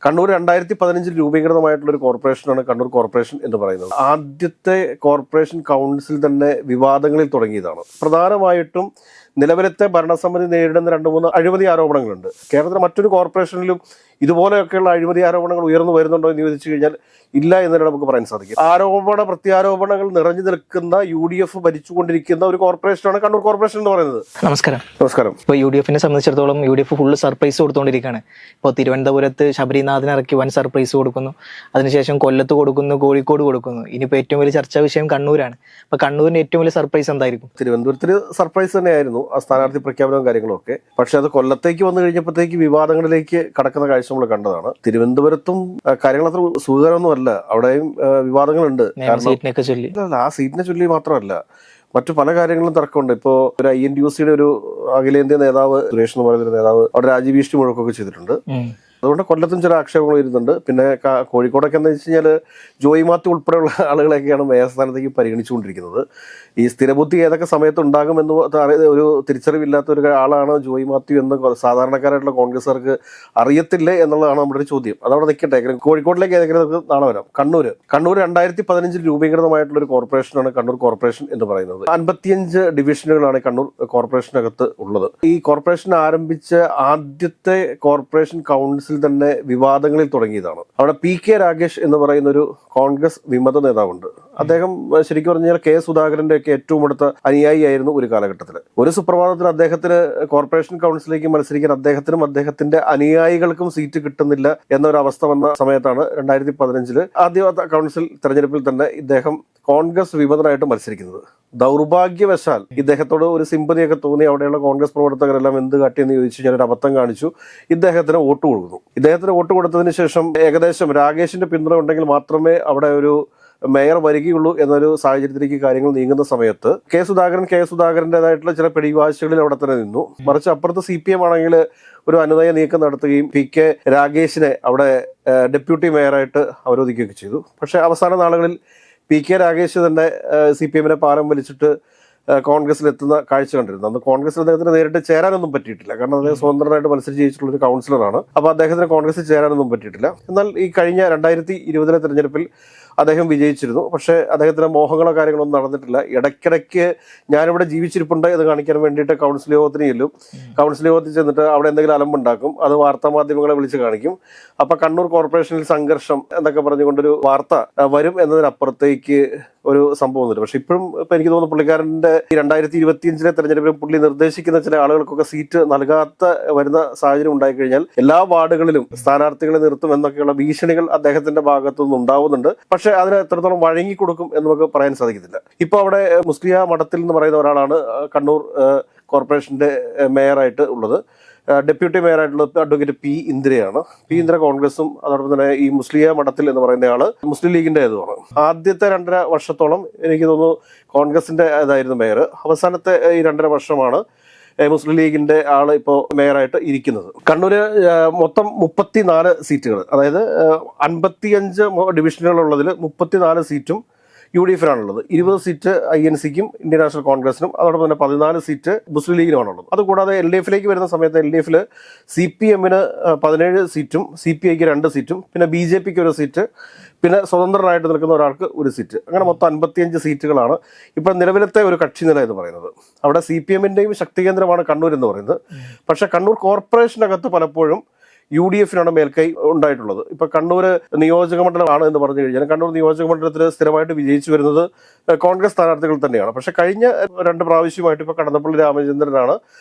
കണ്ണൂർ 2015 രൂപീകൃതമായിട്ടുള്ള ഒരു കോർപ്പറേഷനാണ് കണ്ണൂർ കോർപ്പറേഷൻ എന്ന് പറയുന്നത്. ആദ്യത്തെ കോർപ്പറേഷൻ കൗൺസിൽ തന്നെ വിവാദങ്ങളിൽ തുടങ്ങിയതാണ്. പ്രധാനമായിട്ടും നിലവിലത്തെ ഭരണസമിതി നേരിടുന്ന 2-3 അഴിമതി ആരോപണങ്ങളുണ്ട്. കേരളത്തിലെ മറ്റൊരു കോർപ്പറേഷനിലും ഇതുപോലെയൊക്കെയുള്ള അഴിമതി ആരോപണങ്ങൾ ഉയർന്നു വരുന്നുണ്ടോ എന്ന് ചോദിച്ചു കഴിഞ്ഞാൽ ഇല്ല എന്നതിനെ നമുക്ക് പറയാൻ സാധിക്കും. പ്രത്യാരോപണങ്ങൾ നിറഞ്ഞു നിൽക്കുന്ന UDF ഭരിച്ചുകൊണ്ടിരിക്കുന്ന ഒരു കോർപ്പറേഷനാണ് കണ്ണൂർ കോർപ്പറേഷൻ എന്ന് പറയുന്നത്. നമസ്കാരം. ഇപ്പോൾ UDFനെ സംബന്ധിച്ചിടത്തോളം UDF ഫുള്ള് സർപ്രൈസ് കൊടുത്തുകൊണ്ടിരിക്കുകയാണ്. ഇപ്പോൾ തിരുവനന്തപുരത്ത് ശബരിനാഥിനെ ഇറക്കി വൻ സർപ്രൈസ് കൊടുക്കുന്നു, അതിനുശേഷം കൊല്ലത്ത് കൊടുക്കുന്നു, കോഴിക്കോട് കൊടുക്കുന്നു. ഇനിയിപ്പോൾ ഏറ്റവും വലിയ ചർച്ചാ വിഷയം കണ്ണൂരാണ്. അപ്പോൾ കണ്ണൂരിന് ഏറ്റവും വലിയ സർപ്രൈസ് എന്തായിരിക്കും? തിരുവനന്തപുരത്തിന് സർപ്രൈസ് തന്നെയായിരുന്നു ആ സ്ഥാനാർത്ഥി പ്രഖ്യാപനവും കാര്യങ്ങളും ഒക്കെ. പക്ഷെ അത് കൊല്ലത്തേക്ക് വന്നു കഴിഞ്ഞപ്പോഴത്തേക്ക് വിവാദങ്ങളിലേക്ക് കടക്കുന്ന കാഴ്ച നമ്മൾ കണ്ടതാണ്. തിരുവനന്തപുരത്തും കാര്യങ്ങൾ അത്ര സുഖകരമൊന്നുമല്ല, അവിടെയും വിവാദങ്ങളുണ്ട്. ആ സീറ്റിനെ ചൊല്ലി മാത്രമല്ല, മറ്റു പല കാര്യങ്ങളും തർക്കമുണ്ട്. ഇപ്പോൾ ഒരു INTUC ഒരു അഖിലേന്ത്യാ നേതാവ് സുരേഷ് എന്ന് പറയുന്ന നേതാവ് അവിടെ രാജ്യഭീഷണി മുഴക്കമൊക്കെ ചെയ്തിട്ടുണ്ട്. അതുകൊണ്ട് കൊല്ലത്തും ചില ആക്ഷേപങ്ങൾ വരുന്നുണ്ട്. പിന്നെ കോഴിക്കോടൊക്കെ എന്താ വെച്ച് കഴിഞ്ഞാൽ ജോയി മാത്യു ഉൾപ്പെടെയുള്ള ആളുകളെയൊക്കെയാണ് മേയർ സ്ഥാനത്തേക്ക് പരിഗണിച്ചുകൊണ്ടിരിക്കുന്നത്. ഈ സ്ഥിരബുദ്ധി ഏതൊക്കെ സമയത്ത് ഉണ്ടാകുമെന്ന് ഒരു തിരിച്ചറിവില്ലാത്ത ഒരു ആളാണ് ജോയി മാത്യു എന്ന് സാധാരണക്കാരായിട്ടുള്ള കോൺഗ്രസ്സുകാർക്ക് അറിയത്തില്ലേ എന്നുള്ളതാണ് നമ്മുടെ ഒരു ചോദ്യം. അതവിടെ നിൽക്കട്ടെ. കോഴിക്കോട്ടിലേക്ക് ഏതെങ്കിലും നമുക്ക് നാളെ വരാം. കണ്ണൂർ 2015 രൂപീകൃതമായിട്ടുള്ള ഒരു കോർപ്പറേഷനാണ് കണ്ണൂർ കോർപ്പറേഷൻ എന്ന് പറയുന്നത്. 55 ഡിവിഷനുകളാണ് കണ്ണൂർ കോർപ്പറേഷനകത്ത് ഉള്ളത്. ഈ കോർപ്പറേഷൻ ആരംഭിച്ച ആദ്യത്തെ കോർപ്പറേഷൻ കൗൺസിൽ തന്നെ വിവാദങ്ങളിൽ തുടങ്ങിയതാണ്. അവിടെ PK രാഗേഷ് എന്ന് പറയുന്ന ഒരു കോൺഗ്രസ് വിമത നേതാവുണ്ട്. അദ്ദേഹം ശരിക്കും പറഞ്ഞാൽ K സുധാകരന്റെ ഒക്കെ ഏറ്റവും അടുത്ത അനുയായിയായിരുന്നു ഒരു കാലഘട്ടത്തിൽ. ഒരു സുപ്രഭാതത്തിൽ അദ്ദേഹത്തിന് കോർപ്പറേഷൻ കൗൺസിലേക്ക് മത്സരിക്കാൻ അദ്ദേഹത്തിനും അദ്ദേഹത്തിന്റെ അനുയായികൾക്കും സീറ്റ് കിട്ടുന്നില്ല എന്നൊരു അവസ്ഥ വന്ന സമയത്താണ് 2015 ആദ്യ കൗൺസിൽ തെരഞ്ഞെടുപ്പിൽ തന്നെ ഇദ്ദേഹം കോൺഗ്രസ് വിമതനായിട്ട് മത്സരിക്കുന്നത്. ദൗർഭാഗ്യവശാൽ ഇദ്ദേഹത്തോട് ഒരു സിമ്പതിയൊക്കെ തോന്നി അവിടെയുള്ള കോൺഗ്രസ് പ്രവർത്തകരെല്ലാം എന്ത് കാട്ടിയെന്ന് ചോദിച്ചു ഞാൻ ഒരു അബദ്ധം കാണിച്ചു. ഇദ്ദേഹത്തിന് വോട്ട് കൊടുക്കുന്നു. ഇദ്ദേഹത്തിന് വോട്ട് കൊടുത്തതിന് ശേഷം ഏകദേശം രാഗേഷിന്റെ പിന്തുണ ഉണ്ടെങ്കിൽ മാത്രമേ അവിടെ ഒരു മേയർ വരികയുള്ളൂ എന്നൊരു സാഹചര്യത്തിലേക്ക് കാര്യങ്ങൾ നീങ്ങുന്ന സമയത്ത് കെ സുധാകരൻ്റെതായിട്ടുള്ള ചില പിടിവാശികളിൽ അവിടെ തന്നെ നിന്നു. മറിച്ച് അപ്പുറത്ത് CPM ആണെങ്കിൽ ഒരു അനുനയ നീക്കം നടത്തുകയും PK രാഗേഷിനെ അവിടെ ഡെപ്യൂട്ടി മേയറായിട്ട് അവരോധിക്കുകയൊക്കെ ചെയ്തു. പക്ഷേ അവസാന നാളുകളിൽ PK രാഗേഷ് തന്നെ CPMനെ പാലം വലിച്ചിട്ട് കോൺഗ്രസിലെത്തുന്ന കാഴ്ച കണ്ടിരുന്നു. അന്ന് കോൺഗ്രസിൽ അദ്ദേഹത്തിന് നേരിട്ട് ചേരാനൊന്നും പറ്റിയിട്ടില്ല. കാരണം അദ്ദേഹം സ്വതന്ത്രനായിട്ട് മത്സരിച്ച് ജയിച്ചിട്ടുള്ള ഒരു കൗൺസിലറാണ്. അപ്പോൾ അദ്ദേഹത്തിന് കോൺഗ്രസിൽ ചേരാനൊന്നും പറ്റിയിട്ടില്ല. എന്നാൽ ഈ കഴിഞ്ഞ 2020 തെരഞ്ഞെടുപ്പിൽ അദ്ദേഹം വിജയിച്ചിരുന്നു. പക്ഷേ അദ്ദേഹത്തിന് മോഹങ്ങളോ കാര്യങ്ങളൊന്നും നടന്നിട്ടില്ല. ഇടയ്ക്കിടയ്ക്ക് ഞാനിവിടെ ജീവിച്ചിരിപ്പുണ്ട് എന്ന് കാണിക്കാൻ വേണ്ടിയിട്ട് കൗൺസിൽ യോഗത്തിന് ചെല്ലും. കൗൺസിൽ യോഗത്തിൽ ചെന്നിട്ട് അവിടെ എന്തെങ്കിലും അലമ്പുണ്ടാക്കും. അത് വാർത്താ മാധ്യമങ്ങളെ വിളിച്ച് കാണിക്കും. അപ്പൊ കണ്ണൂർ കോർപ്പറേഷനിൽ സംഘർഷം എന്നൊക്കെ പറഞ്ഞുകൊണ്ടൊരു വാർത്ത വരും എന്നതിനപ്പുറത്തേക്ക് ഒരു സംഭവം വന്നിട്ട്. പക്ഷെ ഇപ്പോഴും ഇപ്പൊ എനിക്ക് തോന്നുന്നു പുള്ളിക്കാരന്റെ 2025 തെരഞ്ഞെടുപ്പിൽ പുള്ളി നിർദ്ദേശിക്കുന്ന ചില ആളുകൾക്കൊക്കെ സീറ്റ് നൽകാത്ത വരുന്ന സാഹചര്യം ഉണ്ടായിക്കഴിഞ്ഞാൽ എല്ലാ വാർഡുകളിലും സ്ഥാനാർത്ഥികളെ നിർത്തും എന്നൊക്കെയുള്ള ഭീഷണികൾ അദ്ദേഹത്തിന്റെ ഭാഗത്തുനിന്ന് ഉണ്ടാവുന്നുണ്ട്. പക്ഷെ അതിന് എത്രത്തോളം വഴങ്ങിക്കൊടുക്കും എന്ന് നമുക്ക് പറയാൻ സാധിക്കത്തില്ല. ഇപ്പൊ അവിടെ മുസ്ലിയ മഠത്തിൽ എന്ന് പറയുന്ന ഒരാളാണ് കണ്ണൂർ കോർപ്പറേഷന്റെ മേയറായിട്ട് ഉള്ളത്. ഡെപ്യൂട്ടി മേയറായിട്ടുള്ള അഡ്വക്കേറ്റ് P. ഇന്ദിരയാണ്. P. ഇന്ദിര കോൺഗ്രസും അതോടൊപ്പം തന്നെ ഈ മുസ്ലിയ മഠത്തിൽ എന്ന് പറയുന്ന ആള് മുസ്ലിം ലീഗിന്റെ ഏതുമാണ്. ആദ്യത്തെ 2.5 വർഷത്തോളം എനിക്ക് തോന്നുന്നു കോൺഗ്രസിന്റെ ഇതായിരുന്നു മേയർ. അവസാനത്തെ ഈ 2.5 വർഷമാണ് മുസ്ലിം ലീഗിന്റെ ആള് ഇപ്പോൾ മേയറായിട്ട് ഇരിക്കുന്നത്. കണ്ണൂര് മൊത്തം 34 സീറ്റുകൾ, അതായത് 55 ഡിവിഷനുകളുള്ളതിൽ 34 സീറ്റും UDFനാണുള്ളത്. 20 സീറ്റ് INCക്കും ഇന്ത്യൻ നാഷണൽ കോൺഗ്രസിനും അതോടൊപ്പം തന്നെ 14 സീറ്റ് മുസ്ലിം ലീഗിനുമാണുള്ളത്. അതുകൂടാതെ LDFലേക്ക് വരുന്ന സമയത്ത് LDFിൽ CPMന് 17 സീറ്റും CPIക്ക് 2 സീറ്റും പിന്നെ BJPക്ക് 1 സീറ്റ് പിന്നെ സ്വതന്ത്രനായിട്ട് നിൽക്കുന്ന ഒരാൾക്ക് 1 സീറ്റ്, അങ്ങനെ മൊത്തം 55 സീറ്റുകളാണ് ഇപ്പം നിലവിലത്തെ ഒരു കക്ഷി നില എന്ന് പറയുന്നത്. അവിടെ CPMന്റെയും ശക്തി കേന്ദ്രമാണ് കണ്ണൂർ എന്ന് പറയുന്നത്. പക്ഷെ കണ്ണൂർ കോർപ്പറേഷനകത്ത് പലപ്പോഴും UDFനാണ് മേൽക്കൈ ഉണ്ടായിട്ടുള്ളത്. ഇപ്പൊ കണ്ണൂർ നിയോജക മണ്ഡലമാണ് എന്ന് പറഞ്ഞു കഴിഞ്ഞാൽ കണ്ണൂർ നിയോജക മണ്ഡലത്തിൽ സ്ഥിരമായിട്ട് വിജയിച്ചു വരുന്നത് കോൺഗ്രസ് സ്ഥാനാർത്ഥികൾ തന്നെയാണ്. പക്ഷെ കഴിഞ്ഞ 2 പ്രാവശ്യമായിട്ട് ഇപ്പൊ കടന്നപ്പള്ളി രാമചന്ദ്രനാണ്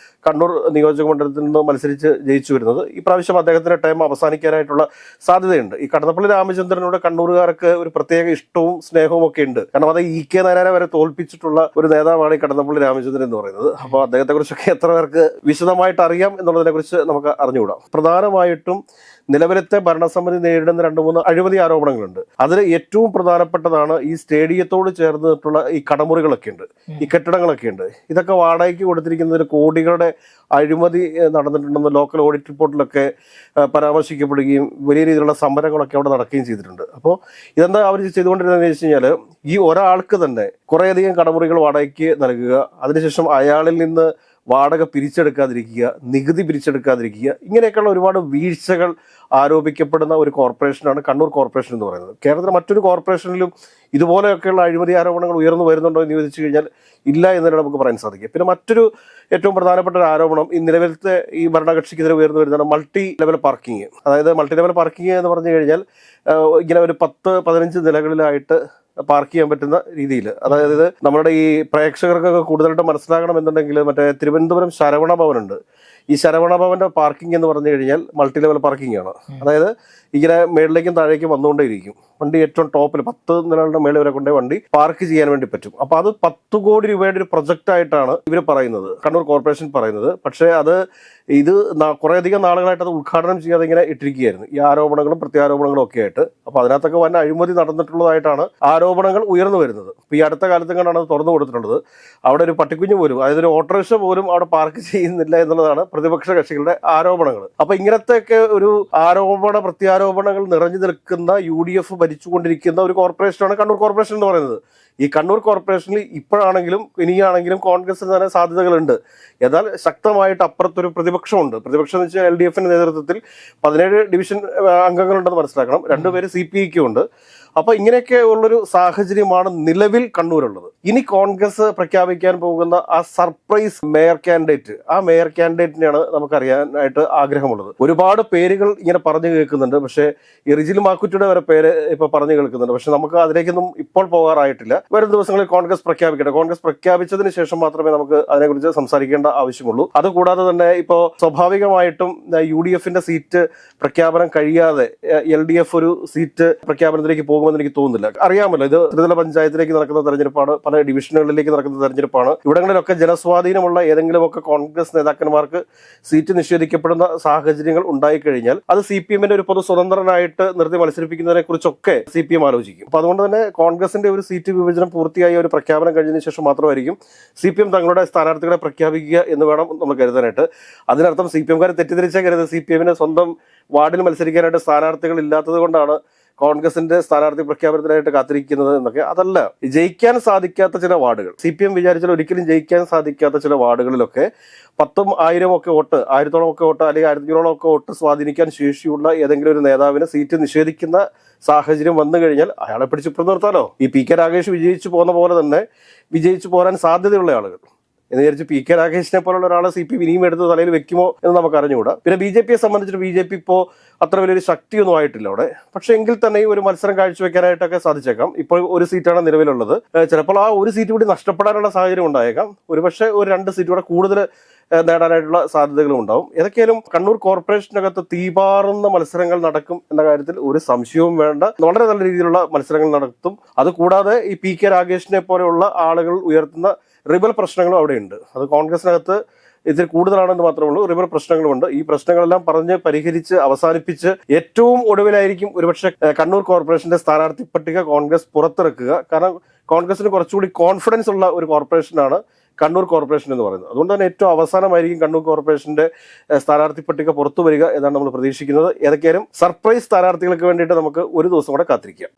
കണ്ണൂർ നിയോജക മണ്ഡലത്തിൽ നിന്ന് മത്സരിച്ച് ജയിച്ചു വരുന്നത്. ഈ പ്രാവശ്യം അദ്ദേഹത്തിന്റെ ടൈം അവസാനിക്കാനായിട്ടുള്ള സാധ്യതയുണ്ട്. ഈ കടന്നപ്പള്ളി രാമചന്ദ്രനോട് കണ്ണൂരുകാർക്ക് ഒരു പ്രത്യേക ഇഷ്ടവും സ്നേഹവും ഒക്കെ ഉണ്ട്. കാരണം അത് EK നായനാരെ വരെ തോൽപ്പിച്ചിട്ടുള്ള ഒരു നേതാവാണ് ഈ കടന്നപ്പള്ളി രാമചന്ദ്രൻ എന്ന് പറയുന്നത്. അപ്പോൾ അദ്ദേഹത്തെ കുറിച്ചൊക്കെ എത്ര പേർക്ക് വിശദമായിട്ട് അറിയാം എന്നുള്ളതിനെ കുറിച്ച് നമുക്ക് അറിഞ്ഞുകൂടാം. പ്രധാനമായിട്ടും നിലവിലത്തെ ഭരണസമിതി നേരിടുന്ന 2-3 അഴിമതി ആരോപണങ്ങളുണ്ട്. അതിൽ ഏറ്റവും പ്രധാനപ്പെട്ടതാണ് ഈ സ്റ്റേഡിയത്തോട് ചേർന്നിട്ടുള്ള ഈ കടമുറികളൊക്കെ ഉണ്ട്, ഈ കെട്ടിടങ്ങളൊക്കെ ഉണ്ട്. ഇതൊക്കെ വാടകയ്ക്ക് കൊടുത്തിരിക്കുന്നതിൽ കോടികളുടെ അഴിമതി നടന്നിട്ടുണ്ടെന്ന് ലോക്കൽ ഓഡിറ്റ് റിപ്പോർട്ടിലൊക്കെ പരാമർശിക്കപ്പെടുകയും വലിയ രീതിയിലുള്ള സമരങ്ങളൊക്കെ അവിടെ നടക്കുകയും ചെയ്തിട്ടുണ്ട്. അപ്പോൾ ഇതെന്താ അവർ ചെയ്തുകൊണ്ടിരുന്നതെന്ന് വെച്ച് കഴിഞ്ഞാൽ ഈ ഒരാൾക്ക് തന്നെ കുറേയധികം കടമുറികൾ വാടകയ്ക്ക് നൽകുക, അതിനുശേഷം അയാളിൽ നിന്ന് വാടക പിരിച്ചെടുക്കാതിരിക്കുക, നികുതി പിരിച്ചെടുക്കാതിരിക്കുക, ഇങ്ങനെയൊക്കെയുള്ള ഒരുപാട് വീഴ്ചകൾ ആരോപിക്കപ്പെടുന്ന ഒരു കോർപ്പറേഷനാണ് കണ്ണൂർ കോർപ്പറേഷൻ എന്ന് പറയുന്നത്. കേരളത്തിലെ മറ്റൊരു കോർപ്പറേഷനിലും ഇതുപോലെയൊക്കെയുള്ള അഴിമതി ആരോപണങ്ങൾ ഉയർന്നു വരുന്നുണ്ടോ എന്ന് ചോദിച്ചു കഴിഞ്ഞാൽ ഇല്ല എന്നതിനെ നമുക്ക് പറയാൻ സാധിക്കും. പിന്നെ മറ്റൊരു ഏറ്റവും പ്രധാനപ്പെട്ട ഒരു ആരോപണം ഈ നിലവിലത്തെ ഈ ഭരണകക്ഷിക്കെതിരെ ഉയർന്നു വരുന്നതാണ് മൾട്ടി ലെവൽ പാർക്കിംഗ്. അതായത് മൾട്ടി ലെവൽ പാർക്കിംഗ് എന്ന് പറഞ്ഞു കഴിഞ്ഞാൽ ഇങ്ങനെ ഒരു 10-15 നിലകളിലായിട്ട് പാർക്ക് ചെയ്യാൻ പറ്റുന്ന രീതിയിൽ. അതായത് നമ്മുടെ ഈ പ്രേക്ഷകർക്കൊക്കെ കൂടുതലായിട്ട് മനസ്സിലാകണമെന്നുണ്ടെങ്കിൽ മറ്റേ തിരുവനന്തപുരം ശരവണ ഭവനുണ്ട്. ഈ ശരവണ ഭവന്റെ പാർക്കിംഗ് എന്ന് പറഞ്ഞു കഴിഞ്ഞാൽ മൾട്ടി ലെവൽ പാർക്കിംഗ് ആണ്. അതായത് ഇങ്ങനെ മേളിലേക്കും താഴേക്കും വന്നുകൊണ്ടേയിരിക്കും. വണ്ടി ഏറ്റവും ടോപ്പിൽ 10 നിലകളുടെ മേളിൽ വരെ കൊണ്ടേ വണ്ടി പാർക്ക് ചെയ്യാൻ വേണ്ടി പറ്റും. അപ്പൊ അത് 10 കോടി രൂപയുടെ ഒരു പ്രൊജക്റ്റ് ആയിട്ടാണ് ഇവർ പറയുന്നത്, കണ്ണൂർ കോർപ്പറേഷൻ പറയുന്നത്. പക്ഷേ ഇത് കുറേയധികം നാളുകളായിട്ട് അത് ഉദ്ഘാടനം ചെയ്യാതെ ഇങ്ങനെ ഇട്ടിരിക്കുകയായിരുന്നു, ഈ ആരോപണങ്ങളും പ്രത്യാരോപണങ്ങളും ഒക്കെ ആയിട്ട്. അപ്പൊ അതിനകത്തൊക്കെ വൻ അഴിമതി നടന്നിട്ടുള്ളതായിട്ടാണ് ആരോപണങ്ങൾ ഉയർന്നു വരുന്നത്. ഇപ്പൊ ഈ അടുത്ത കാലത്തും കണ്ടാണ് അത് തുറന്നു കൊടുത്തിട്ടുള്ളത്. അവിടെ ഒരു പട്ടിക്കുഞ്ഞ് പോലും, അതായത് ഒരു ഓട്ടോറിക്ഷ പോലും അവിടെ പാർക്ക് ചെയ്യുന്നില്ല എന്നുള്ളതാണ് പ്രതിപക്ഷ കക്ഷികളുടെ ആരോപണങ്ങൾ. അപ്പൊ ഇങ്ങനത്തെയൊക്കെ ഒരു പ്രത്യാരോപണങ്ങൾ നിറഞ്ഞു നിൽക്കുന്ന UDF ഭരിച്ചുകൊണ്ടിരിക്കുന്ന ഒരു കോർപ്പറേഷനാണ് കണ്ണൂർ കോർപ്പറേഷൻ എന്ന് പറയുന്നത്. ഈ കണ്ണൂർ കോർപ്പറേഷനിൽ ഇപ്പോഴാണെങ്കിലും ഇനിയാണെങ്കിലും കോൺഗ്രസിന് തന്നെ സാധ്യതകളുണ്ട്. എന്നാൽ ശക്തമായിട്ട് അപ്പുറത്തൊരു പ്രതിപക്ഷമുണ്ട്. പ്രതിപക്ഷം എന്ന് വെച്ചാൽ LDFന്റെ നേതൃത്വത്തിൽ 17 ഡിവിഷൻ അംഗങ്ങളുണ്ടെന്ന് മനസ്സിലാക്കണം. 2 പേര് CPIക്കും ഉണ്ട്. അപ്പൊ ഇങ്ങനെയൊക്കെ ഉള്ളൊരു സാഹചര്യമാണ് നിലവിൽ കണ്ണൂരുള്ളത്. ഇനി കോൺഗ്രസ് പ്രഖ്യാപിക്കാൻ പോകുന്ന ആ സർപ്രൈസ് മേയർ കാൻഡിഡേറ്റ്, ആ മേയർ കാൻഡിഡേറ്റിനെയാണ് നമുക്കറിയാനായിട്ട് ആഗ്രഹമുള്ളത്. ഒരുപാട് പേരുകൾ ഇങ്ങനെ പറഞ്ഞു കേൾക്കുന്നുണ്ട്. പക്ഷേ ഈ റിജിൽ മാക്കുറ്റിയുടെ വരെ പേര് ഇപ്പൊ പറഞ്ഞു കേൾക്കുന്നുണ്ട്. പക്ഷെ നമുക്ക് അതിലേക്കൊന്നും ഇപ്പോൾ പോകാറായിട്ടില്ല. വരും ദിവസങ്ങളിൽ കോൺഗ്രസ് പ്രഖ്യാപിക്കട്ടെ. കോൺഗ്രസ് പ്രഖ്യാപിച്ചതിന് ശേഷം മാത്രമേ നമുക്ക് അതിനെക്കുറിച്ച് സംസാരിക്കേണ്ട ആവശ്യമുള്ളൂ. അതുകൂടാതെ തന്നെ ഇപ്പോൾ സ്വാഭാവികമായിട്ടും UDFന്റെ സീറ്റ് പ്രഖ്യാപനം കഴിയാതെ LDF ഒരു സീറ്റ് പ്രഖ്യാപനത്തിലേക്ക് പോകുമെന്ന് എനിക്ക് തോന്നുന്നില്ല. അറിയാമല്ലോ, ഇത് ത്രിതല പഞ്ചായത്തിലേക്ക് നടക്കുന്ന തെരഞ്ഞെടുപ്പാണ്, പല ഡിവിഷനുകളിലേക്ക് നടക്കുന്ന തെരഞ്ഞെടുപ്പാണ്. ഇവിടങ്ങളിലൊക്കെ ജനസ്വാധീനമുള്ള ഏതെങ്കിലുമൊക്കെ കോൺഗ്രസ് നേതാക്കന്മാർക്ക് സീറ്റ് നിഷേധിക്കപ്പെടുന്ന സാഹചര്യങ്ങൾ ഉണ്ടായിക്കഴിഞ്ഞാൽ അത് CPMന്റെ ഒരു പൊതു സ്വതന്ത്രനായിട്ട് നിർത്തി മത്സരിപ്പിക്കുന്നതിനെ കുറിച്ചൊക്കെ CPM ആലോചിക്കും. അപ്പൊ അതുകൊണ്ട് തന്നെ കോൺഗ്രസിന്റെ ഒരു സീറ്റ് വിഭജനം പൂർത്തിയായ ഒരു പ്രഖ്യാപനം കഴിഞ്ഞതിന് ശേഷം മാത്രമായിരിക്കും CPM തങ്ങളുടെ സ്ഥാനാർത്ഥികളെ പ്രഖ്യാപിക്കുക എന്ന് വേണം നമ്മൾ കരുതാനായിട്ട്. അതിനർത്ഥം CPMകാരെ തെറ്റിദ്ധരിച്ചാൽ കരുത് CPMന് സ്വന്തം വാർഡിൽ മത്സരിക്കാനായിട്ട് സ്ഥാനാർത്ഥികൾ ഇല്ലാത്തത് കൊണ്ടാണ് കോൺഗ്രസിന്റെ സ്ഥാനാർത്ഥി പ്രഖ്യാപനത്തിനായിട്ട് കാത്തിരിക്കുന്നത് എന്നൊക്കെ. അതല്ല, ജയിക്കാൻ സാധിക്കാത്ത ചില വാർഡുകൾ, CPM വിചാരിച്ചാൽ ഒരിക്കലും ജയിക്കാൻ സാധിക്കാത്ത ചില വാർഡുകളിലൊക്കെ 10,000 ഒക്കെ വോട്ട്, 1000-ഓളം ഒക്കെ വോട്ട് അല്ലെങ്കിൽ 1500-ഓളം ഒക്കെ വോട്ട് സ്വാധീനിക്കാൻ ശേഷിയുള്ള ഏതെങ്കിലും ഒരു നേതാവിന് സീറ്റ് നിഷേധിക്കുന്ന സാഹചര്യം വന്നു കഴിഞ്ഞാൽ അയാളെ പിടിച്ചിപ്പുറത്ത് നിർത്താലോ. ഈ PK രാഗേഷ് വിജയിച്ചു പോകുന്ന പോലെ തന്നെ വിജയിച്ചു പോരാൻ സാധ്യതയുള്ള ആളുകൾ എന്ന് വിചാരിച്ച് PK രാഗേഷിനെ പോലുള്ള ഒരാളെ CPM ഇനിയും എടുത്ത് തലയിൽ വെക്കുമോ എന്ന് നമുക്ക് അറിഞ്ഞുകൂടാ. പിന്നെ BJPയെ സംബന്ധിച്ചിട്ട് BJP ഇപ്പോൾ അത്ര വലിയൊരു ശക്തിയൊന്നും ആയിട്ടില്ല അവിടെ. പക്ഷെ എങ്കിൽ തന്നെ ഒരു മത്സരം കാഴ്ചവെക്കാനായിട്ടൊക്കെ സാധിച്ചേക്കാം. ഇപ്പോൾ ഒരു സീറ്റാണ് നിലവിലുള്ളത്. ചിലപ്പോൾ ആ ഒരു സീറ്റ് കൂടി നഷ്ടപ്പെടാനുള്ള സാഹചര്യം ഉണ്ടായേക്കാം. ഒരുപക്ഷെ ഒരു 2 സീറ്റ് കൂടെ കൂടുതൽ നേടാനായിട്ടുള്ള സാധ്യതകളും ഉണ്ടാവും. ഏതൊക്കെയാലും കണ്ണൂർ കോർപ്പറേഷനകത്ത് തീപാറുന്ന മത്സരങ്ങൾ നടക്കും എന്ന കാര്യത്തിൽ ഒരു സംശയവും വേണ്ട. വളരെ നല്ല രീതിയിലുള്ള മത്സരങ്ങൾ നടത്തും. അതുകൂടാതെ ഈ PK രാഗേഷിനെ പോലെയുള്ള ആളുകൾ ഉയർത്തുന്ന റിബൽ പ്രശ്നങ്ങളും അവിടെയുണ്ട്. അത് കോൺഗ്രസിനകത്ത് ഇതിൽ കൂടുതലാണെന്ന് മാത്രമേ ഉള്ളൂ. റിബൽ പ്രശ്നങ്ങളുമുണ്ട്. ഈ പ്രശ്നങ്ങളെല്ലാം പറഞ്ഞ് പരിഹരിച്ച് അവസാനിപ്പിച്ച് ഏറ്റവും ഒടുവിലായിരിക്കും ഒരുപക്ഷെ കണ്ണൂർ കോർപ്പറേഷന്റെ സ്ഥാനാർത്ഥി പട്ടിക കോൺഗ്രസ് പുറത്തിറക്കുക. കാരണം കോൺഗ്രസിന് കുറച്ചുകൂടി കോൺഫിഡൻസ് ഉള്ള ഒരു കോർപ്പറേഷനാണ് കണ്ണൂർ കോർപ്പറേഷൻ എന്ന് പറയുന്നത്. അതുകൊണ്ട് തന്നെ ഏറ്റവും അവസാനമായിരിക്കും കണ്ണൂർ കോർപ്പറേഷന്റെ സ്ഥാനാർത്ഥി പട്ടിക പുറത്തു വരിക എന്നാണ് നമ്മൾ പ്രതീക്ഷിക്കുന്നത്. ഏതൊക്കെയാലും സർപ്രൈസ് സ്ഥാനാർത്ഥികൾക്ക് വേണ്ടിയിട്ട് നമുക്ക് ഒരു ദിവസം കൂടെ കാത്തിരിക്കാം.